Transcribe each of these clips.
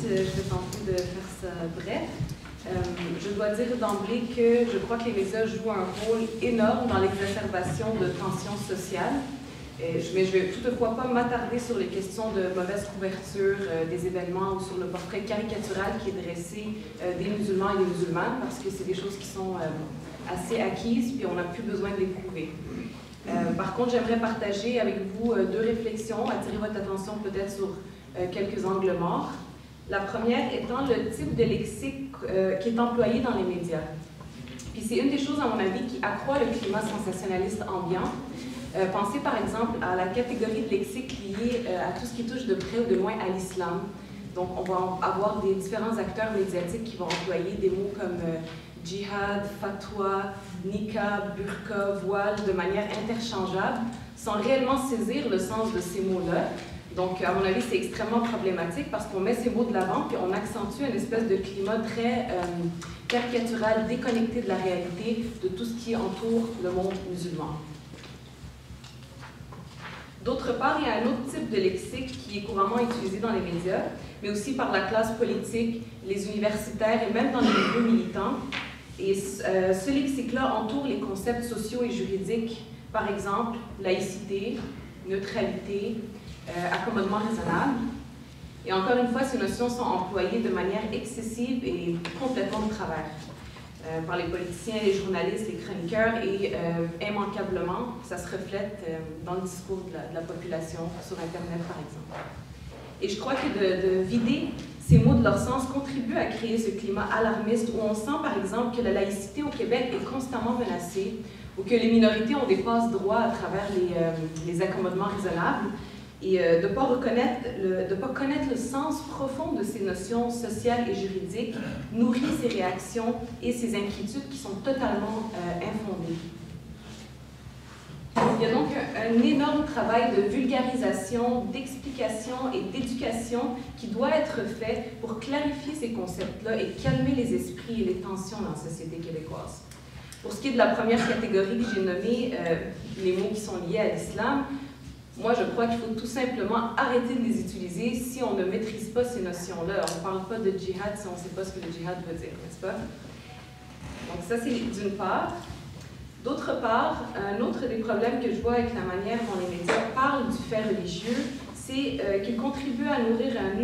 je vais tenter de faire ça bref. Je dois dire d'emblée que je crois que les médias jouent un rôle énorme dans l'exacerbation de tensions sociales. Mais je ne vais toutefois pas m'attarder sur les questions de mauvaise couverture des événements ou sur le portrait caricatural qui est dressé des musulmans et des musulmanes, parce que c'est des choses qui sont assez acquises, puis on n'a plus besoin de les prouver. Par contre, j'aimerais partager avec vous deux réflexions, attirer votre attention peut-être sur quelques angles morts. La première étant le type de lexique qui est employé dans les médias. Puis c'est une des choses, à mon avis, qui accroît le climat sensationnaliste ambiant. Pensez par exemple à la catégorie de lexique liée à tout ce qui touche de près ou de loin à l'islam. Donc on va avoir des différents acteurs médiatiques qui vont employer des mots comme djihad, fatwa, niqab, burqa, voile de manière interchangeable, sans réellement saisir le sens de ces mots-là. Donc, à mon avis, c'est extrêmement problématique parce qu'on met ces mots de l'avant puis on accentue une espèce de climat très caricatural, déconnecté de la réalité, de tout ce qui entoure le monde musulman. D'autre part, il y a un autre type de lexique qui est couramment utilisé dans les médias, mais aussi par la classe politique, les universitaires et même dans les milieux militants. Et ce lexique-là entoure les concepts sociaux et juridiques, par exemple laïcité, neutralité, accommodement raisonnable. Et encore une fois, ces notions sont employées de manière excessive et complètement de travers par les politiciens, les journalistes, les chroniqueurs et immanquablement, ça se reflète dans le discours de la population sur Internet, par exemple. Et je crois que de vider ces mots de leur sens contribue à créer ce climat alarmiste où on sent, par exemple, que la laïcité au Québec est constamment menacée ou que les minorités ont des passe-droits à travers les accommodements raisonnables. Et de ne pas connaître le sens profond de ces notions sociales et juridiques nourrit ces réactions et ces inquiétudes qui sont totalement infondées. Il y a donc un énorme travail de vulgarisation, d'explication et d'éducation qui doit être fait pour clarifier ces concepts-là et calmer les esprits et les tensions dans la société québécoise. Pour ce qui est de la première catégorie que j'ai nommée, les mots qui sont liés à l'islam, moi, je crois qu'il faut tout simplement arrêter de les utiliser si on ne maîtrise pas ces notions-là. On ne parle pas de djihad si on ne sait pas ce que le djihad veut dire, n'est-ce pas? Donc ça, c'est d'une part. D'autre part, un autre des problèmes que je vois avec la manière dont les médias parlent du fait religieux, c'est qu'ils contribuent à nourrir un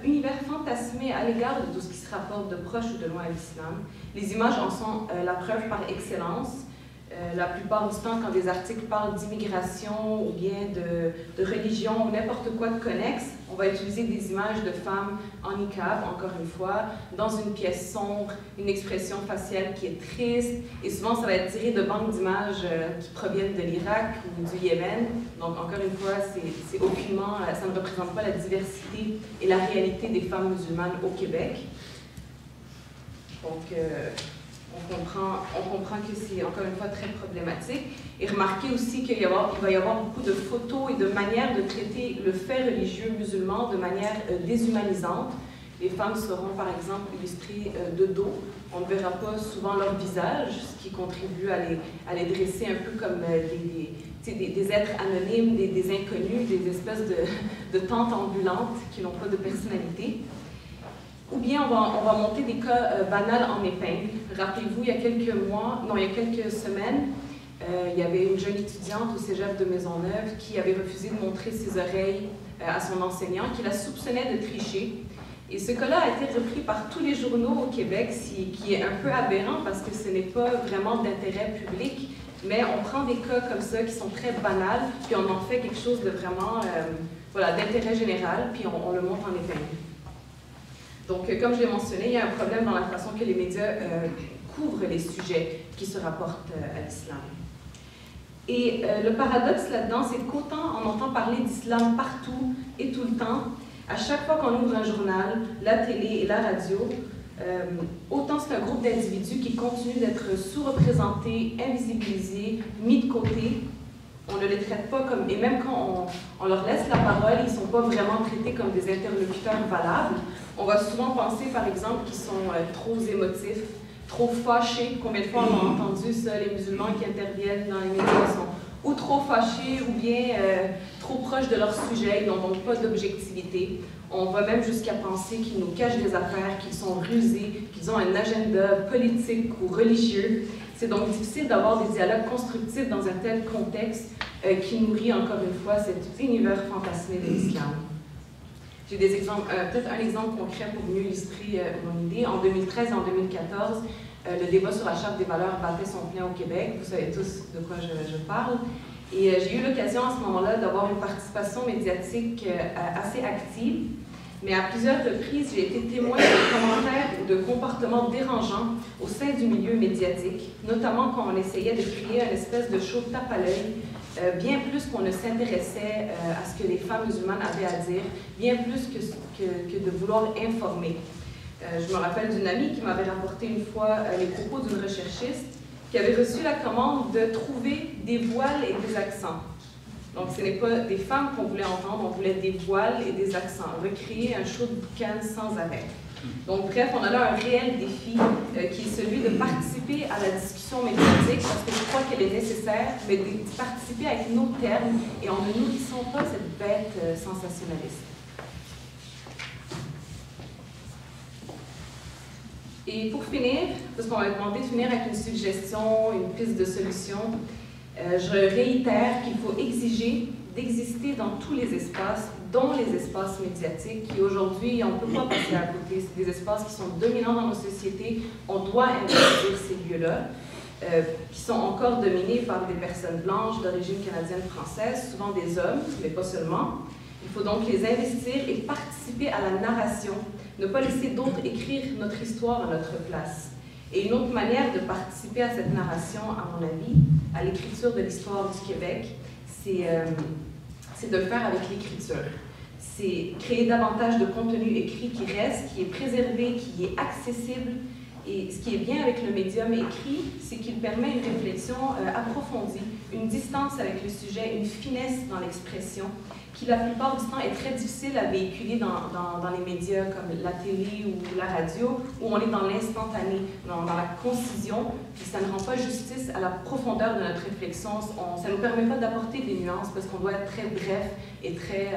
univers fantasmé à l'égard de tout ce qui se rapporte de proche ou de loin à l'islam. Les images en sont la preuve par excellence. La plupart du temps, quand des articles parlent d'immigration ou bien de religion ou n'importe quoi de connexe, on va utiliser des images de femmes en niqab, encore une fois, dans une pièce sombre, une expression faciale qui est triste, et souvent ça va être tiré de banques d'images qui proviennent de l'Irak ou du Yémen. Donc, encore une fois, c'est aucunement, ça ne représente pas la diversité et la réalité des femmes musulmanes au Québec. Donc, on comprend que c'est encore une fois très problématique. Et remarquez aussi qu'il va y avoir beaucoup de photos et de manières de traiter le fait religieux musulman de manière déshumanisante. Les femmes seront par exemple illustrées de dos. On ne verra pas souvent leur visage, ce qui contribue à les dresser un peu comme des êtres anonymes, des inconnus, des espèces de tantes ambulantes qui n'ont pas de personnalité. Ou bien on va monter des cas banals en épingle. Rappelez-vous, il y a quelques semaines, il y avait une jeune étudiante au cégep de Maisonneuve qui avait refusé de montrer ses oreilles à son enseignant, qui la soupçonnait de tricher. Et ce cas-là a été repris par tous les journaux au Québec, ce qui est un peu aberrant parce que ce n'est pas vraiment d'intérêt public, mais on prend des cas comme ça qui sont très banals, puis on en fait quelque chose de vraiment d'intérêt général, puis on le monte en épingle. Donc, comme je l'ai mentionné, il y a un problème dans la façon que les médias couvrent les sujets qui se rapportent à l'islam. Et le paradoxe là-dedans, c'est qu'autant on entend parler d'islam partout et tout le temps, à chaque fois qu'on ouvre un journal, la télé et la radio, autant c'est un groupe d'individus qui continuent d'être sous-représentés, invisibilisés, mis de côté. On ne les traite pas comme... Et même quand on leur laisse la parole, ils ne sont pas vraiment traités comme des interlocuteurs valables. On va souvent penser, par exemple, qu'ils sont trop émotifs, trop fâchés. Combien de fois on a entendu ça, les musulmans qui interviennent dans les médias sont ou trop fâchés ou bien trop proches de leur sujet, ils n'ont donc pas d'objectivité. On va même jusqu'à penser qu'ils nous cachent des affaires, qu'ils sont rusés, qu'ils ont un agenda politique ou religieux. C'est donc difficile d'avoir des dialogues constructifs dans un tel contexte qui nourrit encore une fois cet univers fantasmé de l'islam. J'ai des exemples, peut-être un exemple concret pour mieux illustrer mon idée. En 2013 et en 2014, le débat sur la Charte des valeurs battait son plein au Québec. Vous savez tous de quoi je parle. Et j'ai eu l'occasion à ce moment-là d'avoir une participation médiatique assez active. Mais à plusieurs reprises, j'ai été témoin de commentaires ou de comportements dérangeants au sein du milieu médiatique, notamment quand on essayait de créer une espèce de show tape à l'œil, bien plus qu'on ne s'intéressait à ce que les femmes musulmanes avaient à dire, bien plus que de vouloir informer. Je me rappelle d'une amie qui m'avait rapporté une fois les propos d'une recherchiste qui avait reçu la commande de trouver des voiles et des accents. Donc, ce n'est pas des femmes qu'on voulait entendre, on voulait des voiles et des accents, recréer un show de boucan sans arrêt. Donc, bref, on a là un réel défi qui est celui de participer à la discussion médiatique, parce que je crois qu'elle est nécessaire, mais de participer avec nos termes et en ne nourrissant pas cette bête sensationnaliste. Et pour finir, parce qu'on m'a demandé de finir avec une suggestion, une piste de solution, je réitère qu'il faut exiger d'exister dans tous les espaces, dont les espaces médiatiques, qui aujourd'hui, on ne peut pas passer à côté. C'est des espaces qui sont dominants dans nos sociétés. On doit investir ces lieux-là, qui sont encore dominés par des personnes blanches d'origine canadienne-française, souvent des hommes, mais pas seulement. Il faut donc les investir et participer à la narration, ne pas laisser d'autres écrire notre histoire à notre place. Et une autre manière de participer à cette narration, à mon avis, à l'écriture de l'histoire du Québec, c'est de le faire avec l'écriture. C'est créer davantage de contenu écrit qui reste, qui est préservé, qui est accessible. Et ce qui est bien avec le médium écrit, c'est qu'il permet une réflexion approfondie, une distance avec le sujet, une finesse dans l'expression, qui la plupart du temps est très difficile à véhiculer dans les médias comme la télé ou la radio, où on est dans l'instantané, dans la concision, puis ça ne rend pas justice à la profondeur de notre réflexion. Ça ne nous permet pas d'apporter des nuances parce qu'on doit être très bref et très...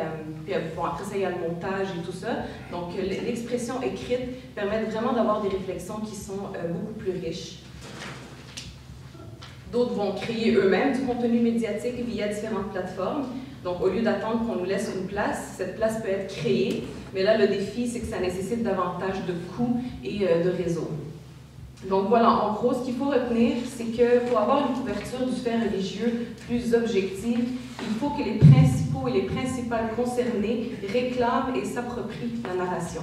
bon, après ça, il y a le montage et tout ça. Donc, l'expression écrite permet vraiment d'avoir des réflexions qui sont beaucoup plus riches. D'autres vont créer eux-mêmes du contenu médiatique via différentes plateformes. Donc, au lieu d'attendre qu'on nous laisse une place, cette place peut être créée. Mais là, le défi, c'est que ça nécessite davantage de coûts et de réseaux. Donc voilà, en gros, ce qu'il faut retenir, c'est que pour avoir une couverture du fait religieux plus objective, il faut que les principaux et les principales concernés réclament et s'approprient la narration.